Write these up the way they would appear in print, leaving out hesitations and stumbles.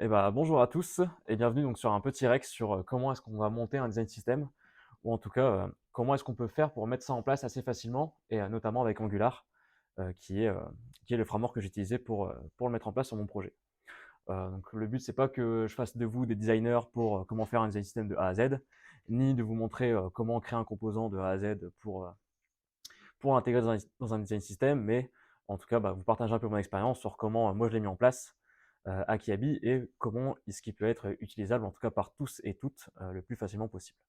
Bonjour à tous et bienvenue donc sur un petit rex sur comment est-ce qu'on va monter un design system ou en tout cas comment est-ce qu'on peut faire pour mettre ça en place assez facilement et notamment avec Angular qui est le framework que j'ai utilisé pour le mettre en place sur mon projet. Donc le but c'est pas que je fasse de vous des designers pour comment faire un design system de A à Z, ni de vous montrer comment créer un composant de A à Z pour l'intégrer dans un design system, mais en tout cas vous partager un peu mon expérience sur comment moi je l'ai mis en place à Kiabi et comment est-ce qu'il peut être utilisable en tout cas par tous et toutes le plus facilement possible.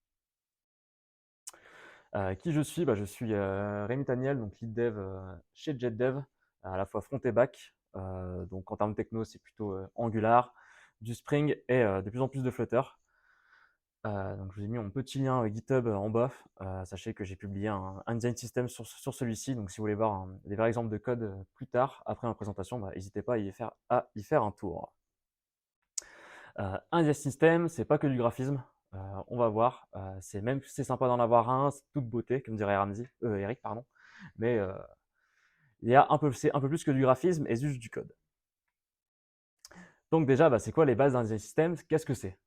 Qui je suis Je suis Rémi Taniel, donc lead dev chez JetDev, à la fois front et back. Donc en termes de techno, c'est plutôt Angular, du Spring et de plus en plus de Flutter. Donc je vous ai mis mon petit lien GitHub en bas. Sachez que j'ai publié un design system sur celui-ci. Donc si vous voulez voir des vrais exemples de code plus tard, après ma présentation, n'hésitez pas à y faire un tour. Un design system, c'est pas que du graphisme. On va voir. C'est sympa d'en avoir un, c'est toute beauté, comme dirait Eric, pardon. Mais c'est un peu plus que du graphisme et juste du code. Donc déjà, c'est quoi les bases d'un design system? Qu'est-ce que c'est?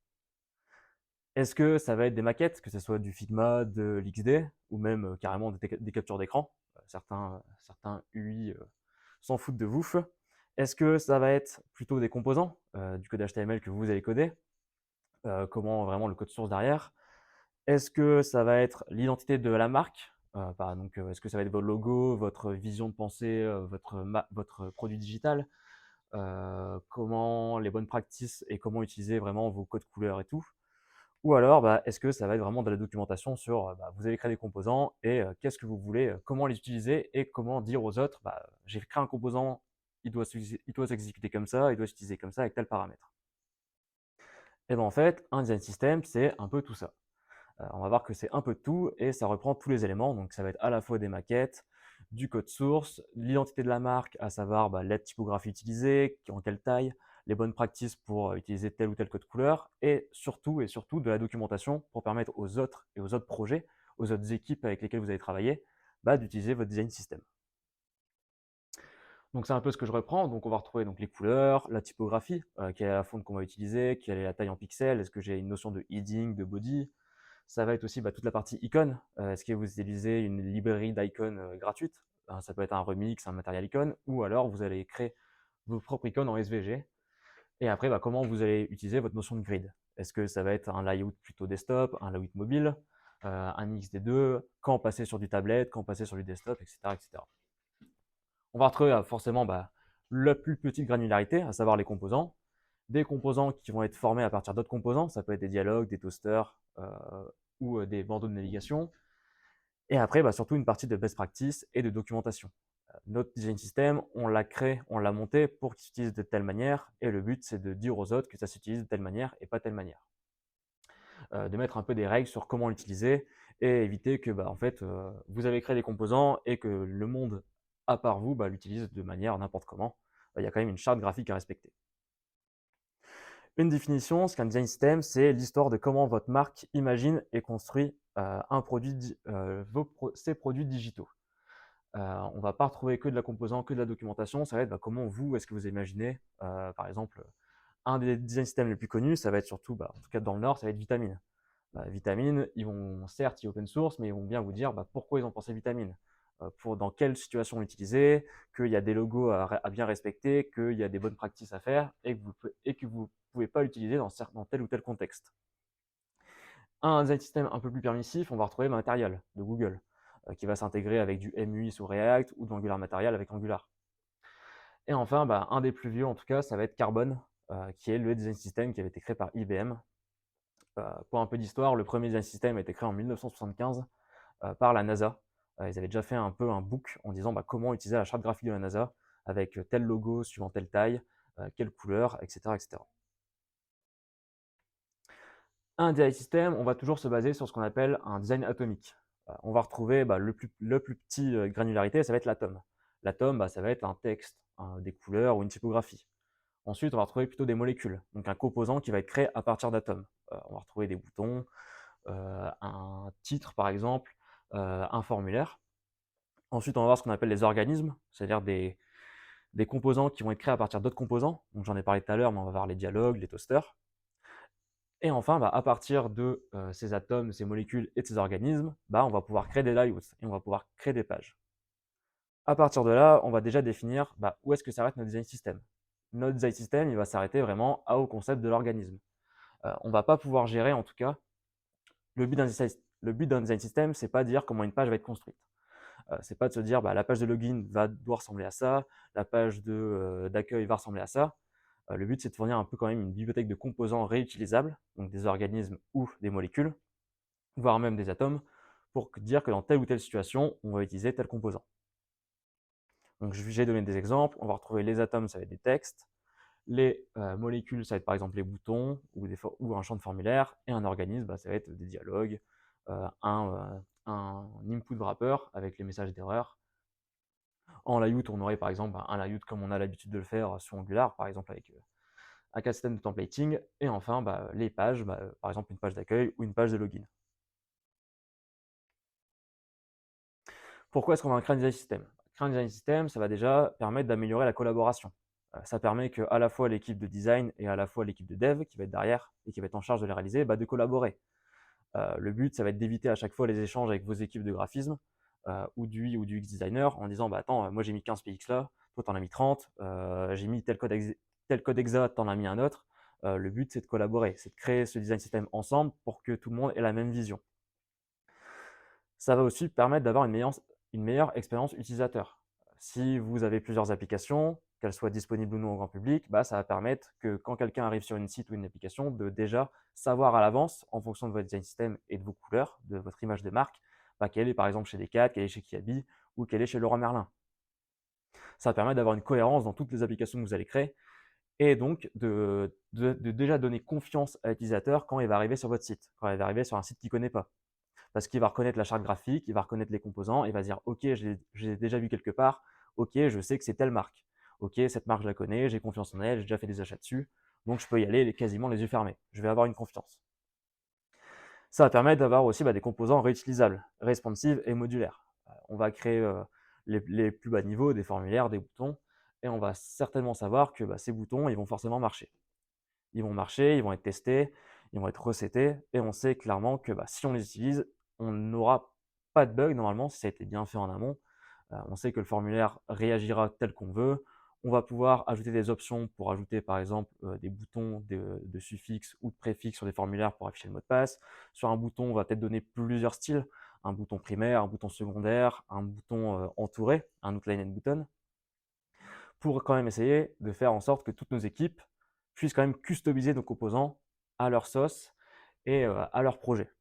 Est-ce que ça va être des maquettes, que ce soit du Figma, de l'XD, ou même carrément des captures d'écran? Certains UI s'en foutent de vous. Est-ce que ça va être plutôt des composants, du code HTML que vous allez coder? Comment vraiment le code source derrière? Est-ce que ça va être l'identité de la marque? Est-ce que ça va être votre logo, votre vision de pensée, votre produit digital? Comment les bonnes practices et comment utiliser vraiment vos codes couleurs et tout? Ou alors, est-ce que ça va être vraiment de la documentation sur, vous avez créé des composants et qu'est-ce que vous voulez, comment les utiliser et comment dire aux autres, j'ai créé un composant, il doit s'exécuter comme ça, il doit s'utiliser comme ça avec tel paramètre. Et en fait, un design system, c'est un peu tout ça. On va voir que c'est un peu de tout et ça reprend tous les éléments. Donc ça va être à la fois des maquettes, du code source, l'identité de la marque, à savoir la typographie utilisée, en quelle taille, les bonnes pratiques pour utiliser tel ou tel code couleur, et surtout de la documentation pour permettre aux autres et aux autres projets, aux autres équipes avec lesquelles vous allez travailler, d'utiliser votre design system. Donc c'est un peu ce que je reprends. Donc on va retrouver donc les couleurs, la typographie, quelle est la font qu'on va utiliser, quelle est la taille en pixels, est-ce que j'ai une notion de heading, de body. Ça va être aussi toute la partie icône. Est-ce que vous utilisez une librairie d'icônes gratuite? Ça peut être un remix, un matériel icône, ou alors vous allez créer vos propres icônes en SVG. Et après, comment vous allez utiliser votre notion de grid? Est-ce que ça va être un layout plutôt desktop, un layout mobile, un mix des deux, quand passer sur du tablette, quand passer sur du desktop, etc. etc. On va retrouver forcément la plus petite granularité, à savoir les composants. Des composants qui vont être formés à partir d'autres composants, ça peut être des dialogues, des toasters ou des bandeaux de navigation. Et après, surtout une partie de best practice et de documentation. Notre design system, on l'a créé, on l'a monté pour qu'il s'utilise de telle manière, et le but c'est de dire aux autres que ça s'utilise de telle manière et pas telle manière. De mettre un peu des règles sur comment l'utiliser et éviter que vous avez créé des composants et que le monde à part vous l'utilise de manière n'importe comment. Il y a quand même une charte graphique à respecter. Une définition, ce qu'un design system, c'est l'histoire de comment votre marque imagine et construit ses produits digitaux. On ne va pas retrouver que de la composant, que de la documentation, ça va être comment vous, est-ce que vous imaginez, par exemple, un des design systems les plus connus, ça va être surtout, en tout cas dans le Nord, ça va être Vitamine. Vitamine, certes, ils open source, mais ils vont bien vous dire pourquoi ils ont pensé Vitamine, dans quelle situation l'utiliser, qu'il y a des logos à bien respecter, qu'il y a des bonnes pratiques à faire et que vous ne pouvez pas l'utiliser dans tel ou tel contexte. Un design system un peu plus permissif, on va retrouver Material de Google, qui va s'intégrer avec du MUI sous React ou de l'Angular Material avec Angular. Et enfin, un des plus vieux en tout cas, ça va être Carbon, qui est le design system qui avait été créé par IBM. Pour un peu d'histoire, le premier design system a été créé en 1975 par la NASA. Ils avaient déjà fait un peu un book en disant comment utiliser la charte graphique de la NASA avec tel logo suivant telle taille, quelle couleur, etc., etc. Un design system, on va toujours se baser sur ce qu'on appelle un design atomique. On va retrouver le plus petit granularité, ça va être l'atome. L'atome, ça va être un texte, des couleurs ou une typographie. Ensuite, on va retrouver plutôt des molécules, donc un composant qui va être créé à partir d'atomes. On va retrouver des boutons, un titre par exemple, un formulaire. Ensuite, on va voir ce qu'on appelle les organismes, c'est-à-dire des composants qui vont être créés à partir d'autres composants. Donc j'en ai parlé tout à l'heure, mais on va voir les dialogues, les toasters. Et enfin, à partir de ces atomes, de ces molécules et de ces organismes, on va pouvoir créer des layouts et on va pouvoir créer des pages. À partir de là, on va déjà définir où est-ce que s'arrête notre design system. Notre design system, il va s'arrêter vraiment au concept de l'organisme. On ne va pas pouvoir gérer, en tout cas, le but d'un design system, c'est pas de dire comment une page va être construite. C'est pas de se dire la page de login doit ressembler à ça, la page d'accueil va ressembler à ça. Le but, c'est de fournir un peu quand même une bibliothèque de composants réutilisables, donc des organismes ou des molécules, voire même des atomes, pour dire que dans telle ou telle situation, on va utiliser tel composant. Donc j'ai donné des exemples. On va retrouver les atomes, ça va être des textes. Les molécules, ça va être par exemple les boutons ou un champ de formulaire. Et un organisme, ça va être des dialogues, un input wrapper avec les messages d'erreur. En layout, on aurait par exemple un layout comme on a l'habitude de le faire sur Angular, par exemple avec un système de templating. Et enfin, les pages, par exemple une page d'accueil ou une page de login. Pourquoi est-ce qu'on va créer un design system? Créer un design system, ça va déjà permettre d'améliorer la collaboration. Ça permet que à la fois l'équipe de design et à la fois l'équipe de dev qui va être derrière et qui va être en charge de les réaliser, de collaborer. Le but, ça va être d'éviter à chaque fois les échanges avec vos équipes de graphisme ou du UI ou du UX designer en disant attends, moi j'ai mis 15 PX là, toi t'en as mis 30, j'ai mis tel code exa, t'en as mis un autre. Le but, c'est de collaborer, c'est de créer ce design system ensemble pour que tout le monde ait la même vision. Ça va aussi permettre d'avoir une meilleure expérience utilisateur. Si vous avez plusieurs applications, qu'elles soient disponibles ou non au grand public, ça va permettre que quand quelqu'un arrive sur une site ou une application, de déjà savoir à l'avance, en fonction de votre design system et de vos couleurs, de votre image de marque, qu'elle est par exemple chez Decat, qu'elle est chez Kiabi ou qu'elle est chez Leroy Merlin. Ça va permettre d'avoir une cohérence dans toutes les applications que vous allez créer et donc de déjà donner confiance à l'utilisateur quand il va arriver sur votre site, quand il va arriver sur un site qu'il ne connaît pas. Parce qu'il va reconnaître la charte graphique, il va reconnaître les composants, il va se dire ok, j'ai déjà vu quelque part, ok, je sais que c'est telle marque, ok, cette marque je la connais, j'ai confiance en elle, j'ai déjà fait des achats dessus, donc je peux y aller quasiment les yeux fermés, je vais avoir une confiance. Ça va permettre d'avoir aussi des composants réutilisables, responsives et modulaires. On va créer les plus bas niveaux, des formulaires, des boutons, et on va certainement savoir que ces boutons, ils vont forcément marcher. Ils vont marcher, ils vont être testés, ils vont être recettés, et on sait clairement que si on les utilise, on n'aura pas de bug normalement si ça a été bien fait en amont. On sait que le formulaire réagira tel qu'on veut. On va pouvoir ajouter des options pour ajouter par exemple des boutons de suffixes ou de préfixes sur des formulaires pour afficher le mot de passe. Sur un bouton, on va peut-être donner plusieurs styles, un bouton primaire, un bouton secondaire, un bouton entouré, un outline button, pour quand même essayer de faire en sorte que toutes nos équipes puissent quand même customiser nos composants à leur sauce et à leur projet.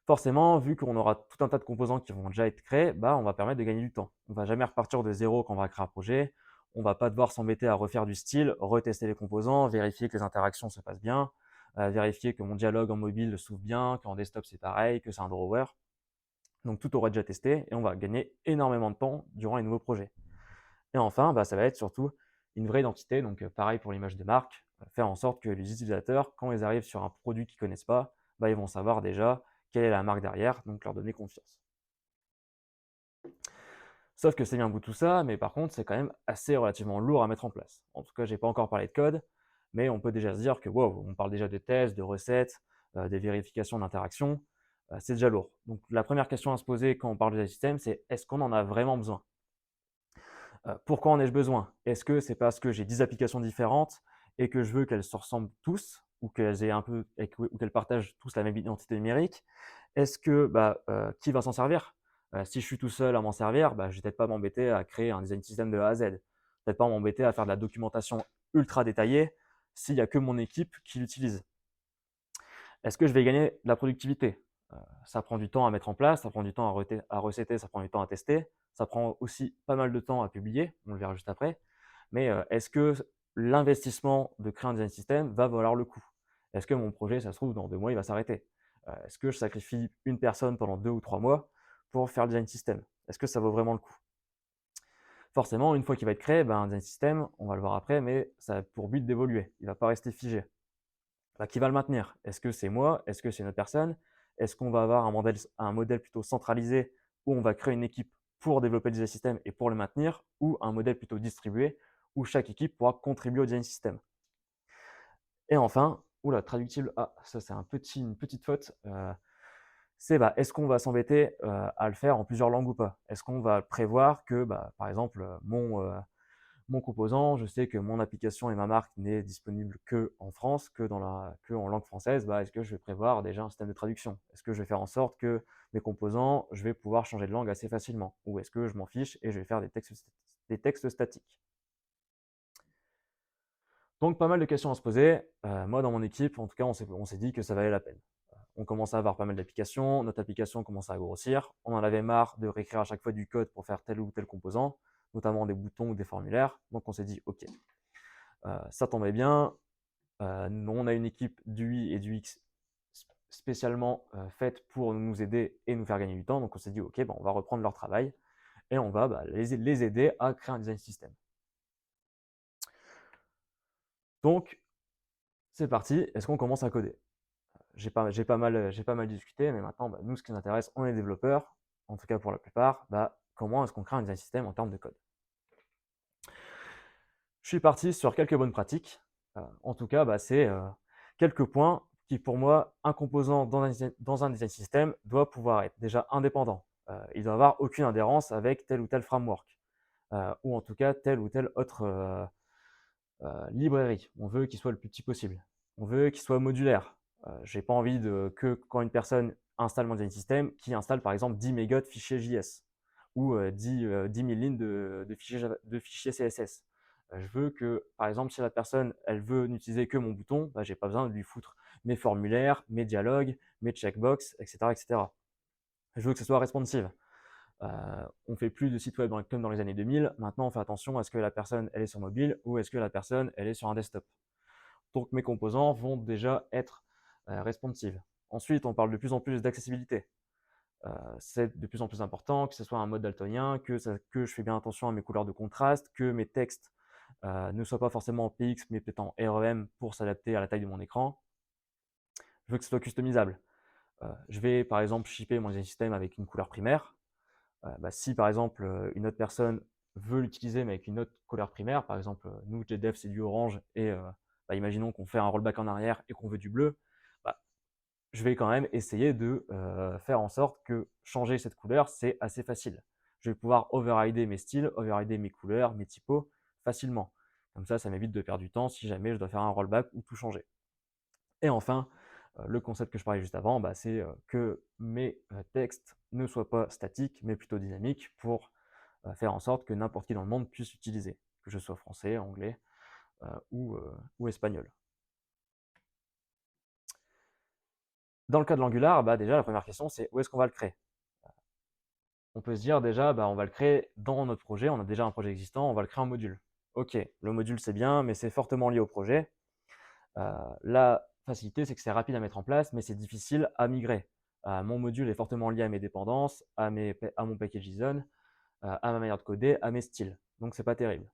Forcément, vu qu'on aura tout un tas de composants qui vont déjà être créés, on va permettre de gagner du temps. On ne va jamais repartir de zéro quand on va créer un projet. On ne va pas devoir s'embêter à refaire du style, retester les composants, vérifier que les interactions se passent bien, vérifier que mon dialogue en mobile s'ouvre bien, qu'en desktop c'est pareil, que c'est un drawer. Donc tout aura déjà testé et on va gagner énormément de temps durant les nouveaux projets. Et enfin, ça va être surtout une vraie identité, donc pareil pour l'image de marque, faire en sorte que les utilisateurs, quand ils arrivent sur un produit qu'ils ne connaissent pas, ils vont savoir déjà quelle est la marque derrière, donc leur donner confiance. Sauf que c'est bien beau tout ça, mais par contre, c'est quand même assez relativement lourd à mettre en place. En tout cas, je n'ai pas encore parlé de code, mais on peut déjà se dire que wow, on parle déjà de tests, de recettes, des vérifications d'interaction, c'est déjà lourd. Donc la première question à se poser quand on parle de système, c'est est-ce qu'on en a vraiment besoin? Pourquoi en ai-je besoin? Est-ce que c'est parce que j'ai 10 applications différentes et que je veux qu'elles se ressemblent tous ou qu'elles aient ou qu'elles partagent tous la même identité numérique? Est-ce que qui va s'en servir? Si je suis tout seul à m'en servir, je vais peut-être pas m'embêter à créer un design system de A à Z. Peut-être pas m'embêter à faire de la documentation ultra détaillée s'il n'y a que mon équipe qui l'utilise. Est-ce que je vais gagner de la productivité? Ça prend du temps à mettre en place, ça prend du temps à recetter, ça prend du temps à tester, ça prend aussi pas mal de temps à publier, on le verra juste après. Mais est-ce que l'investissement de créer un design system va valoir le coup? Est-ce que mon projet, ça se trouve, dans 2 mois, il va s'arrêter? Est-ce que je sacrifie une personne pendant 2 ou 3 mois pour faire le design system? Est-ce que ça vaut vraiment le coup? Forcément, une fois qu'il va être créé, un design system, on va le voir après, mais ça a pour but d'évoluer. Il ne va pas rester figé. Qui va le maintenir? Est-ce que c'est moi? Est-ce que c'est une autre personne? Est-ce qu'on va avoir un modèle plutôt centralisé où on va créer une équipe pour développer le design system et pour le maintenir, ou un modèle plutôt distribué où chaque équipe pourra contribuer au design system. Et enfin, oula, traductible, ça c'est une petite faute, c'est est-ce qu'on va s'embêter à le faire en plusieurs langues ou pas? Est-ce qu'on va prévoir que, par exemple, mon composant, je sais que mon application et ma marque n'est disponible que en France, que en langue française, est-ce que je vais prévoir déjà un système de traduction? Est-ce que je vais faire en sorte que mes composants, je vais pouvoir changer de langue assez facilement? Ou est-ce que je m'en fiche et je vais faire des textes statiques? Donc pas mal de questions à se poser. Moi, dans mon équipe, en tout cas, on s'est dit que ça valait la peine. On commençait à avoir pas mal d'applications, notre application commençait à grossir, on en avait marre de réécrire à chaque fois du code pour faire tel ou tel composant, notamment des boutons ou des formulaires. Donc on s'est dit, ok, ça tombait bien, on a une équipe d'UI et d'UX spécialement faite pour nous aider et nous faire gagner du temps. Donc on s'est dit, ok, on va reprendre leur travail et on va les aider à créer un design system. Donc c'est parti, est-ce qu'on commence à coder? J'ai pas mal discuté, mais maintenant, nous, ce qui nous intéresse, on est développeurs, en tout cas pour la plupart, comment est-ce qu'on crée un design system en termes de code? Je suis parti sur quelques bonnes pratiques. En tout cas, c'est quelques points qui, pour moi, un composant dans un design system doit pouvoir être déjà indépendant. Il doit avoir aucune adhérence avec tel ou tel framework, ou en tout cas telle ou telle autre librairie. On veut qu'il soit le plus petit possible. On veut qu'il soit modulaire. J'ai pas envie que quand une personne installe mon design system, qui installe par exemple 10 mégas de fichiers JS ou 10 000 lignes de fichiers CSS. Je veux que, par exemple, si la personne elle veut n'utiliser que mon bouton, j'ai pas besoin de lui foutre mes formulaires, mes dialogues, mes checkbox, etc., etc. Je veux que ce soit responsive. On fait plus de sites web comme dans les années 2000. Maintenant, on fait attention à ce que la personne elle est sur mobile ou est-ce que la personne elle est sur un desktop. Donc mes composants vont déjà être responsive. Ensuite, on parle de plus en plus d'accessibilité. C'est de plus en plus important que ce soit un mode daltonien, que je fais bien attention à mes couleurs de contraste, que mes textes ne soient pas forcément en PX mais peut-être en REM pour s'adapter à la taille de mon écran. Je veux que ce soit customisable. Je vais par exemple shipper mon design system avec une couleur primaire. Si par exemple une autre personne veut l'utiliser mais avec une autre couleur primaire, par exemple nous JDev c'est du orange et imaginons qu'on fait un rollback en arrière et qu'on veut du bleu, je vais quand même essayer de faire en sorte que changer cette couleur c'est assez facile. Je vais pouvoir overrider mes styles, overrider mes couleurs, mes typos facilement. Comme ça m'évite de perdre du temps si jamais je dois faire un rollback ou tout changer. Et enfin, le concept que je parlais juste avant, c'est que mes textes ne soient pas statiques, mais plutôt dynamiques pour faire en sorte que n'importe qui dans le monde puisse l'utiliser, que je sois français, anglais ou espagnol. Dans le cas de l'Angular, déjà la première question c'est où est-ce qu'on va le créer? On peut se dire déjà, on va le créer dans notre projet, on a déjà un projet existant, on va le créer en module. Ok, le module c'est bien, mais c'est fortement lié au projet. La facilité, c'est que c'est rapide à mettre en place, mais c'est difficile à migrer. Mon module est fortement lié à mes dépendances, à mon package JSON, à ma manière de coder, à mes styles. Donc, c'est pas terrible.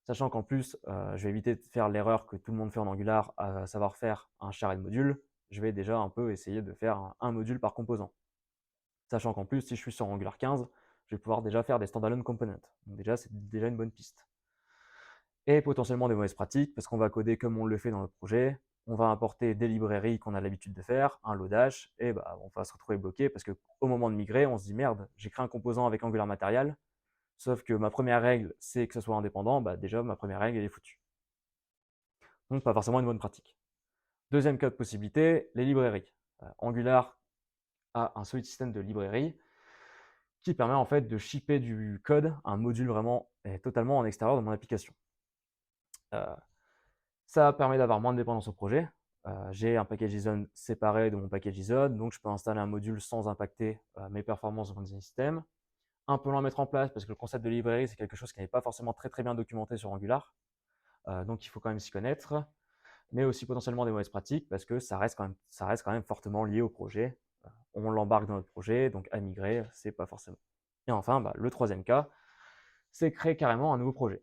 Sachant qu'en plus, je vais éviter de faire l'erreur que tout le monde fait en Angular, à savoir faire un shared module. Je vais déjà un peu essayer de faire un module par composant. Sachant qu'en plus, si je suis sur Angular 15, je vais pouvoir déjà faire des standalone components. Donc déjà, c'est déjà une bonne piste. Et potentiellement des mauvaises pratiques, parce qu'on va coder comme on le fait dans notre projet, on va importer des librairies qu'on a l'habitude de faire, un loadage, et on va se retrouver bloqué parce qu'au moment de migrer, on se dit merde, j'ai créé un composant avec Angular Material, sauf que ma première règle, c'est que ce soit indépendant, déjà ma première règle, elle est foutue. Donc pas forcément une bonne pratique. Deuxième cas de possibilité, les librairies. Angular a un solide système de librairies qui permet en fait de shipper du code, un module vraiment totalement en extérieur de mon application. Ça permet d'avoir moins de dépendance au projet. J'ai un package JSON séparé de mon package JSON, donc je peux installer un module sans impacter mes performances de mon design system. Un peu long à mettre en place parce que le concept de librairie, c'est quelque chose qui n'est pas forcément très bien documenté sur Angular. Donc il faut quand même s'y connaître, mais aussi potentiellement des mauvaises pratiques parce que ça reste quand même fortement lié au projet. On l'embarque dans notre projet, donc à migrer, c'est pas forcément. Et enfin, le troisième cas, c'est créer carrément un nouveau projet.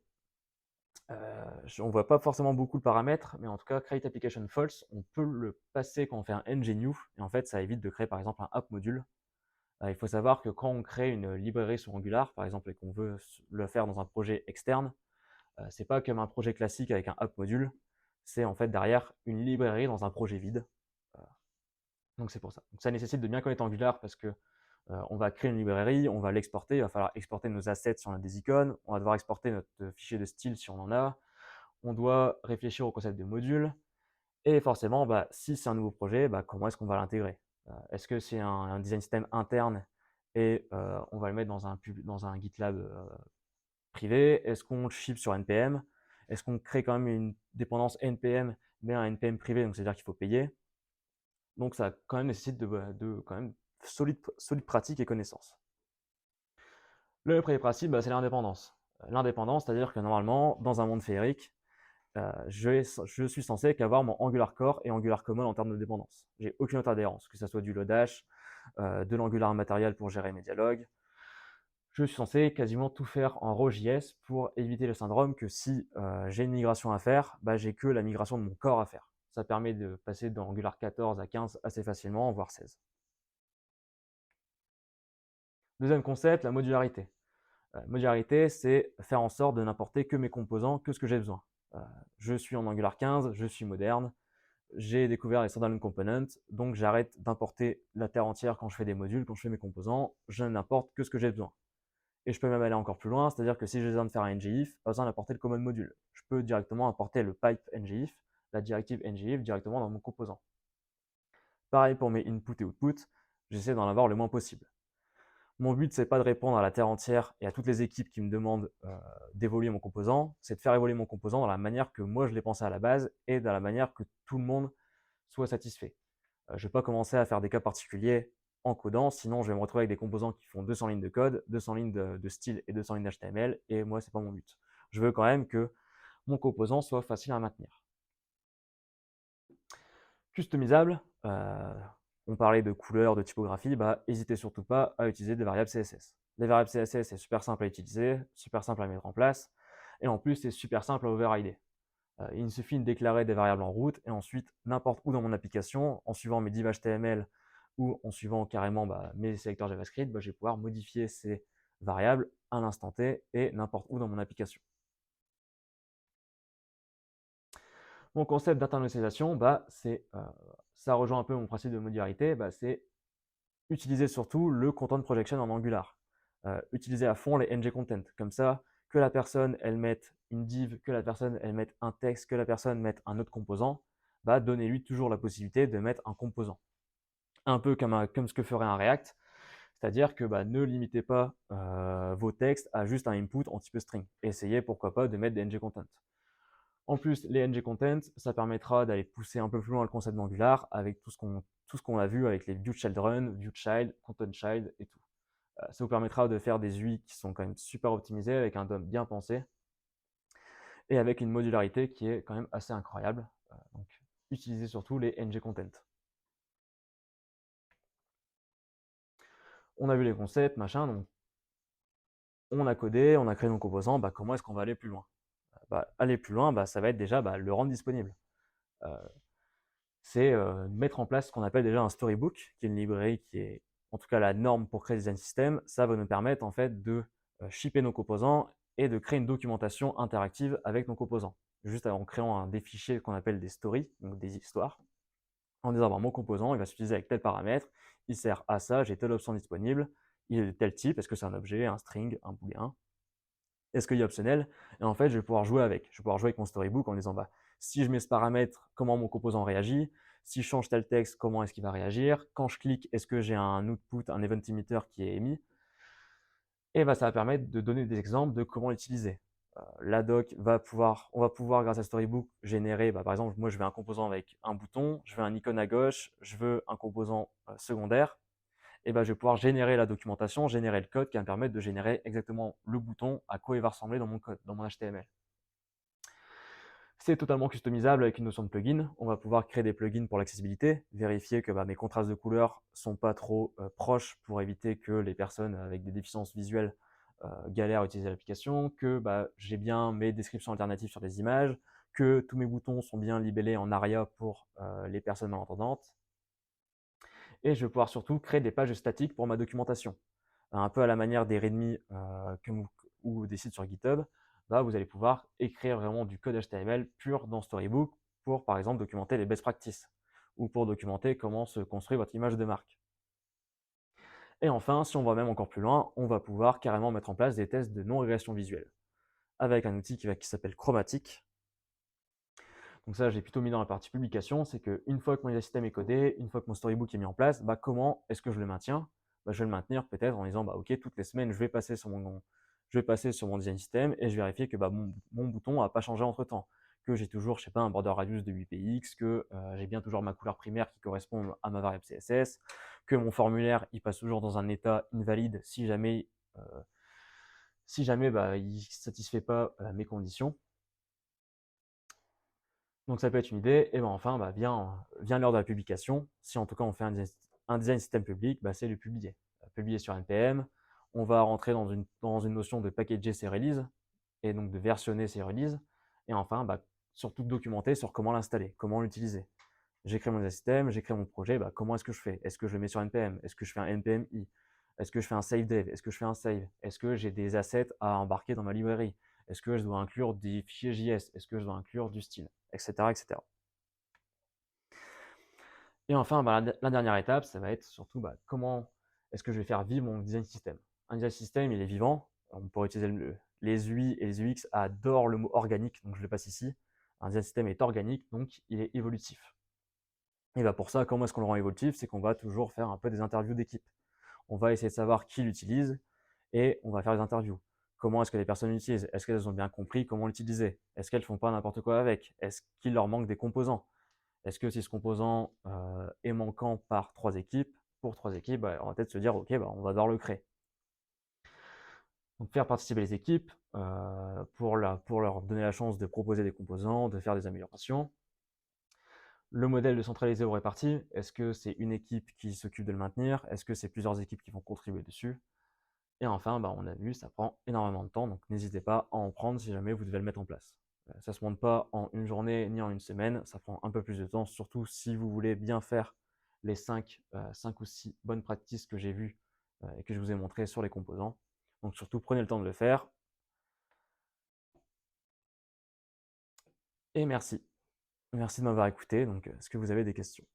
On ne voit pas forcément beaucoup le paramètre, mais en tout cas, create application false, on peut le passer quand on fait un ng new, et en fait, ça évite de créer par exemple un app module. Il faut savoir que quand on crée une librairie sur Angular, par exemple, et qu'on veut le faire dans un projet externe, c'est pas comme un projet classique avec un app module, c'est en fait derrière une librairie dans un projet vide. Euh, donc c'est pour ça. Donc ça nécessite de bien connaître Angular parce que on va créer une librairie, on va l'exporter, il va falloir exporter nos assets si on a des icônes, on va devoir exporter notre fichier de style si on en a, on doit réfléchir au concept de module, et forcément, si c'est un nouveau projet, comment est-ce qu'on va l'intégrer? Est-ce que c'est un design system interne et on va le mettre dans un GitLab privé? Est-ce qu'on le ship sur NPM? Est-ce qu'on crée quand même une dépendance NPM, mais un NPM privé, donc c'est-à-dire qu'il faut payer? Donc ça quand même nécessite de quand même solide pratique et connaissances. Le premier principe, c'est l'indépendance. L'indépendance, c'est-à-dire que normalement, dans un monde féerique, je suis censé qu'avoir mon Angular Core et Angular Common en termes de dépendance. J'ai aucune autre adhérence, que ce soit du Lodash, de l'Angular matériel pour gérer mes dialogues. Je suis censé quasiment tout faire en RawJS pour éviter le syndrome que si j'ai une migration à faire, j'ai que la migration de mon corps à faire. Ça permet de passer d'Angular 14 à 15 assez facilement, voire 16. Deuxième concept, la modularité. Modularité, c'est faire en sorte de n'importer que mes composants, que ce que j'ai besoin. Je suis en Angular 15, je suis moderne, j'ai découvert les standalone components, donc j'arrête d'importer la terre entière quand je fais des modules, quand je fais mes composants, je n'importe que ce que j'ai besoin. Et je peux même aller encore plus loin, c'est-à-dire que si j'ai besoin de faire un ngIf, pas besoin d'importer le common module. Je peux directement importer le pipe ngIf, la directive ngIf directement dans mon composant. Pareil pour mes input et output, j'essaie d'en avoir le moins possible. Mon but, c'est pas de répondre à la terre entière et à toutes les équipes qui me demandent d'évoluer mon composant, c'est de faire évoluer mon composant dans la manière que moi je l'ai pensé à la base et dans la manière que tout le monde soit satisfait. Je ne vais pas commencer à faire des cas particuliers en codant, sinon je vais me retrouver avec des composants qui font 200 lignes de code, 200 lignes de style et 200 lignes d'HTML, et moi, c'est pas mon but. Je veux quand même que mon composant soit facile à maintenir. Customisable, on parlait de couleurs, de typographie, n'hésitez surtout pas à utiliser des variables CSS. Les variables CSS, c'est super simple à utiliser, super simple à mettre en place, et en plus, c'est super simple à overrider. Il me suffit de déclarer des variables en route, et ensuite, n'importe où dans mon application, en suivant mes divs HTML ou en suivant carrément mes sélecteurs JavaScript, je vais pouvoir modifier ces variables à l'instant T et n'importe où dans mon application. Mon concept d'internalisation, ça rejoint un peu mon principe de modularité, c'est utiliser surtout le content projection en Angular. Utiliser à fond les ng-content. Comme ça, que la personne elle mette une div, que la personne elle mette un texte, que la personne mette un autre composant, donnez-lui toujours la possibilité de mettre un composant. Un peu comme ce que ferait un React, c'est-à-dire que ne limitez pas vos textes à juste un input en type string. Essayez pourquoi pas de mettre des ng-content. En plus, les ng-content, ça permettra d'aller pousser un peu plus loin le concept d'Angular avec tout ce qu'on a vu avec les viewChildren, viewchild, contentchild et tout. Ça vous permettra de faire des UI qui sont quand même super optimisés avec un DOM bien pensé et avec une modularité qui est quand même assez incroyable. Donc, utilisez surtout les ng-content. On a vu les concepts, machin, donc on a codé, on a créé nos composants, comment est-ce qu'on va aller plus loin? Aller plus loin, ça va être déjà le rendre disponible. C'est mettre en place ce qu'on appelle déjà un storybook, qui est une librairie qui est en tout cas la norme pour créer des design systems. Ça va nous permettre en fait de shipper nos composants et de créer une documentation interactive avec nos composants. Juste en créant des fichiers qu'on appelle des stories, donc des histoires, en disant mon composant, il va s'utiliser avec tel paramètre, il sert à ça, j'ai telle option disponible, il est de tel type, est-ce que c'est un objet, un string, un booléen, est-ce qu'il est optionnel? Et en fait, je vais pouvoir jouer avec. Je vais pouvoir jouer avec mon storybook en disant si je mets ce paramètre, comment mon composant réagit? Si je change tel texte, comment est-ce qu'il va réagir? Quand je clique, est-ce que j'ai un output, un event emitter qui est émis? Et ça va permettre de donner des exemples de comment l'utiliser. La doc on va pouvoir, grâce à Storybook, générer, par exemple, moi je veux un composant avec un bouton, je veux un icône à gauche, je veux un composant secondaire. Et je vais pouvoir générer la documentation, générer le code qui va me permettre de générer exactement le bouton, à quoi il va ressembler dans mon code, dans mon HTML. C'est totalement customisable avec une notion de plugin. On va pouvoir créer des plugins pour l'accessibilité, vérifier que mes contrastes de couleurs sont pas trop proches pour éviter que les personnes avec des déficiences visuelles galèrent à utiliser l'application, que j'ai bien mes descriptions alternatives sur les images, que tous mes boutons sont bien libellés en ARIA pour les personnes malentendantes. Et je vais pouvoir surtout créer des pages statiques pour ma documentation. Un peu à la manière des README ou des sites sur GitHub, bah, vous allez pouvoir écrire vraiment du code HTML pur dans Storybook pour, par exemple, documenter les best practices ou pour documenter comment se construit votre image de marque. Et enfin, si on va même encore plus loin, on va pouvoir carrément mettre en place des tests de non-régression visuelle avec un outil qui s'appelle Chromatic. Donc ça, j'ai plutôt mis dans la partie publication, c'est qu'une fois que mon système est codé, une fois que mon storybook est mis en place, bah, comment est-ce que je le maintiens? Bah, je vais le maintenir peut-être en disant, bah, ok, toutes les semaines, je vais passer sur mon design system et je vérifie que bah, mon bouton n'a pas changé entre-temps, que j'ai toujours, je sais pas, un border radius de 8px, que j'ai bien toujours ma couleur primaire qui correspond à ma variable CSS, que mon formulaire, il passe toujours dans un état invalide si jamais, bah, il ne satisfait pas mes conditions. Donc ça peut être une idée. Et ben enfin, bah, vient l'heure de la publication. Si en tout cas on fait un design system public, bah, c'est le publier. Publier sur NPM. On va rentrer dans une notion de packager ses releases et donc de versionner ses releases. Et enfin, bah, surtout documenter sur comment l'installer, comment l'utiliser. J'ai créé mon design system, j'ai créé mon projet, bah, comment est-ce que je fais? Est-ce que je le mets sur NPM? Est-ce que je fais un NPM-i? Est-ce que je fais un save dev? Est-ce que je fais un save? Est-ce que j'ai des assets à embarquer dans ma librairie? Est-ce que je dois inclure des fichiers JS? Est-ce que je dois inclure du style? Etc. etc. Et enfin, bah, la dernière étape, ça va être surtout bah, comment est-ce que je vais faire vivre mon design system. Un design system, il est vivant. On pourrait utiliser les UI et les UX adorent le mot organique, donc je le passe ici. Un design system est organique, donc il est évolutif. Et bah pour ça, comment est-ce qu'on le rend évolutif? C'est qu'on va toujours faire un peu des interviews d'équipe. On va essayer de savoir qui l'utilise et on va faire des interviews. Comment est-ce que les personnes l'utilisent? Est-ce qu'elles ont bien compris comment l'utiliser? Est-ce qu'elles font pas n'importe quoi avec? Est-ce qu'il leur manque des composants? Est-ce que si ce composant est manquant par 3 équipes, pour 3 équipes, bah, on va peut-être se dire, ok, bah, on va devoir le créer. Donc faire participer les équipes pour leur donner la chance de proposer des composants, de faire des améliorations. Le modèle de centralisé ou réparti, est-ce que c'est une équipe qui s'occupe de le maintenir? Est-ce que c'est plusieurs équipes qui vont contribuer dessus? Et enfin, bah, on a vu, ça prend énormément de temps, donc n'hésitez pas à en prendre si jamais vous devez le mettre en place. Ça ne se monte pas en une journée ni en une semaine, ça prend un peu plus de temps, surtout si vous voulez bien faire les 5 ou 6 bonnes pratiques que j'ai vues et que je vous ai montrées sur les composants. Donc surtout, prenez le temps de le faire. Et merci. Merci de m'avoir écouté. Donc, est-ce que vous avez des questions?